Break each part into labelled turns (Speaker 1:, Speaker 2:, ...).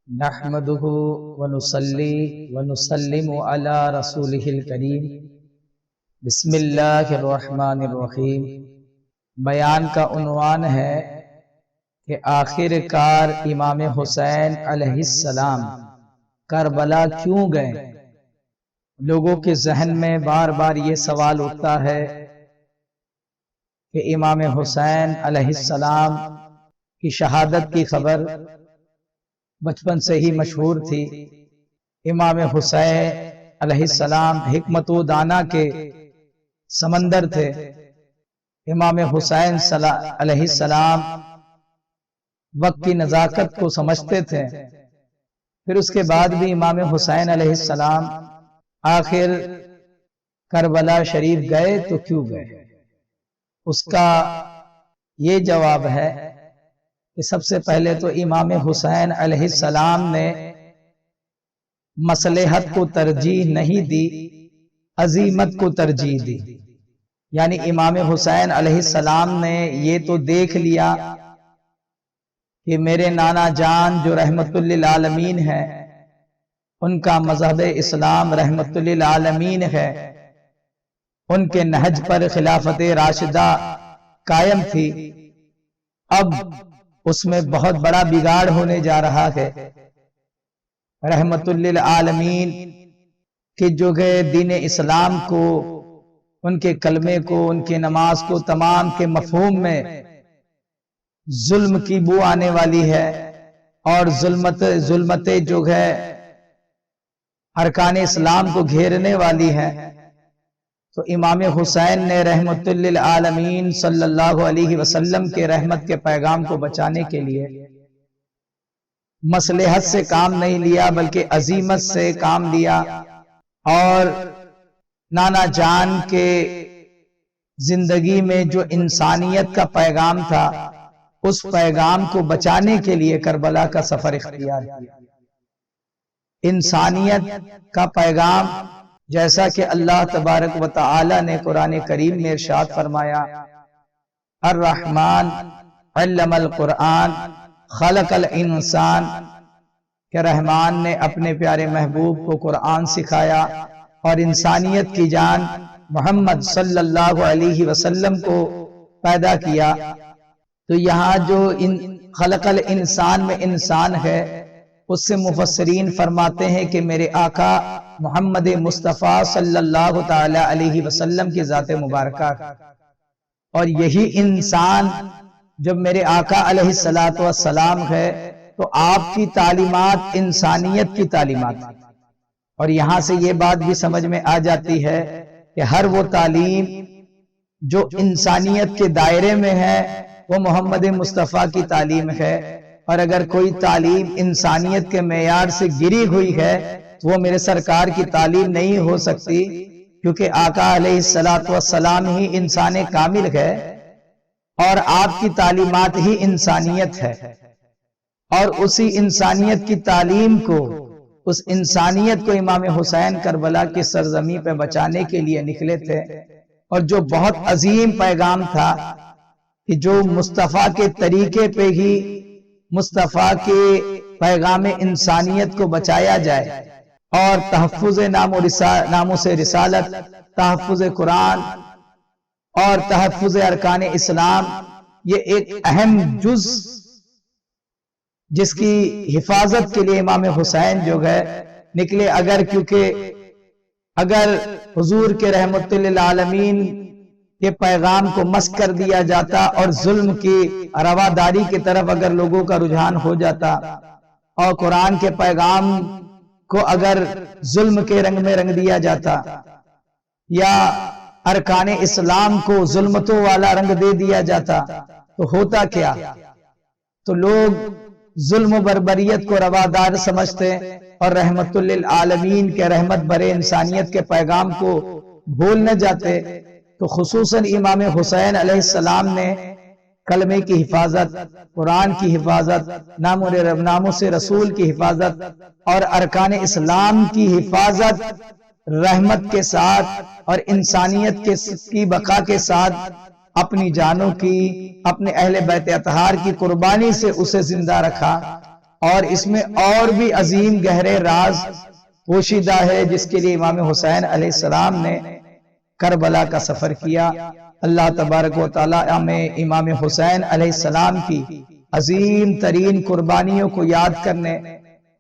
Speaker 1: نحمده ونصلي ونسلم على رسوله الكريم بسم اللہ الرحمن الرحیم۔ بیان کا عنوان ہے کہ آخر کار امام حسین علیہ السلام کربلا کیوں گئے۔ لوگوں کے ذہن میں بار بار یہ سوال اٹھتا ہے کہ امام حسین علیہ السلام کی شہادت کی خبر بچپن سے ہی مشہور تھی۔ امام حسین علیہ السلام حکمت و دانا کے سمندر تھے۔ امام حسین علیہ السلام وقت کی نزاکت کو سمجھتے تھے۔ پھر اس کے بعد بھی امام حسین علیہ السلام آخر کربلا شریف گئے تو کیوں گئے؟ اس کا یہ جواب ہے کہ سب سے پہلے تو امام حسین علیہ السلام نے مصلحت کو ترجیح نہیں دی، عزیمت کو ترجیح دی۔ یعنی امام حسین علیہ السلام نے یہ تو دیکھ لیا کہ میرے نانا جان جو رحمت للعالمین ہے، ان کا مذہب اسلام رحمت للعالمین ہے، ان کے نہج پر خلافت راشدہ قائم تھی۔ اب اس میں بہت بڑا بگاڑ ہونے جا رہا ہے۔ رحمت للعالمین کہ جو ہے دین اسلام کو، ان کے کلمے کو، ان کے نماز کو، تمام کے مفہوم میں ظلم کی بو آنے والی ہے، اور ظلمتیں جو ہے ارکان اسلام کو گھیرنے والی ہے۔ تو امام حسین نے رحمت للعالمین صلی اللہ علیہ وسلم کے رحمت کے پیغام کو بچانے کے لیے مصلحت سے کام نہیں لیا بلکہ عزیمت سے کام لیا، اور نانا جان کے زندگی میں جو انسانیت کا پیغام تھا، اس پیغام کو بچانے کے لیے کربلا کا سفر اختیار کیا۔ انسانیت کا پیغام جیسا کہ اللہ تبارک و تعالی نے قرآن کریم میں ارشاد فرمایا، الرحمن علم القرآن خلق الانسان، کہ رحمان نے اپنے پیارے محبوب کو قرآن سکھایا اور انسانیت کی جان محمد صلی اللہ علیہ وسلم کو پیدا کیا۔ تو یہاں جو خلق الانسان میں انسان ہے، اس سے مفسرین فرماتے ہیں کہ میرے آقا محمد مصطفیٰ صلی اللہ تعالی علیہ وسلم کی ذات مبارکہ، اور یہی انسان جب میرے آقا علیہ السلام ہے تو آپ کی تعلیمات انسانیت کی تعلیمات، اور یہاں سے یہ بات بھی سمجھ میں آ جاتی ہے کہ ہر وہ تعلیم جو انسانیت کے دائرے میں ہے وہ محمد مصطفیٰ کی تعلیم ہے، اور اگر کوئی تعلیم انسانیت کے معیار سے گری ہوئی ہے تو وہ میرے سرکار کی تعلیم نہیں ہو سکتی، کیونکہ آقا علیہ السلام ہی انسان کامل ہے، اور آپ کی تعلیمات ہی انسانیت ہے، اور اسی انسانیت کی تعلیم کو، اس انسانیت کو امام حسین کربلا کی سرزمین پہ بچانے کے لیے نکلے تھے۔ اور جو بہت عظیم پیغام تھا کہ جو مصطفیٰ کے طریقے پہ ہی مصطفیٰ کے پیغام انسانیت کو بچایا جائے، اور تحفظ ناموس رسالت، تحفظ قرآن اور تحفظ ارکان اسلام، یہ ایک اہم جز جس کی حفاظت کے لیے امام حسین جو ہے نکلے۔ کیونکہ اگر حضور کے رحمت للعالمین کے پیغام کو مسخ کر دیا جاتا اور ظلم کی رواداری کی طرف اگر لوگوں کا رجحان ہو جاتا، اور قرآن کے پیغام کو اگر ظلم کے رنگ میں رنگ دیا جاتا، یا ارکان اسلام کو ظلمتوں والا رنگ دے دیا جاتا، تو ہوتا کیا؟ تو لوگ ظلم و بربریت کو روادار سمجھتے اور رحمت للعالمین کے رحمت برے انسانیت کے پیغام کو بھول نہ جاتے۔ تو خصوصاً امام حسین علیہ السلام نے کلمے کی حفاظت، قرآن کی حفاظت، ناموس رسول کی حفاظت اور ارکان اسلام کی حفاظت رحمت کے ساتھ اور انسانیت کی بقا کے ساتھ اپنی جانوں کی، اپنے اہل بیت اطہار کی قربانی سے اسے زندہ رکھا، اور اس میں اور بھی عظیم گہرے راز پوشیدہ ہے، جس کے لیے امام حسین علیہ السلام نے کربلا کا سفر کیا۔ اللہ تبارک و تعالیٰ میں امام حسین علیہ السلام کی عظیم ترین قربانیوں کو یاد کرنے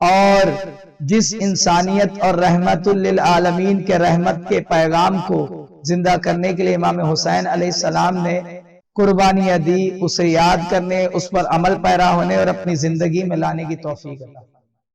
Speaker 1: اور جس انسانیت اور رحمت للعالمین کے رحمت کے پیغام کو زندہ کرنے کے لیے امام حسین علیہ السلام نے قربانیاں دی، اسے یاد کرنے، اس پر عمل پیرا ہونے اور اپنی زندگی میں لانے کی توفیق عطا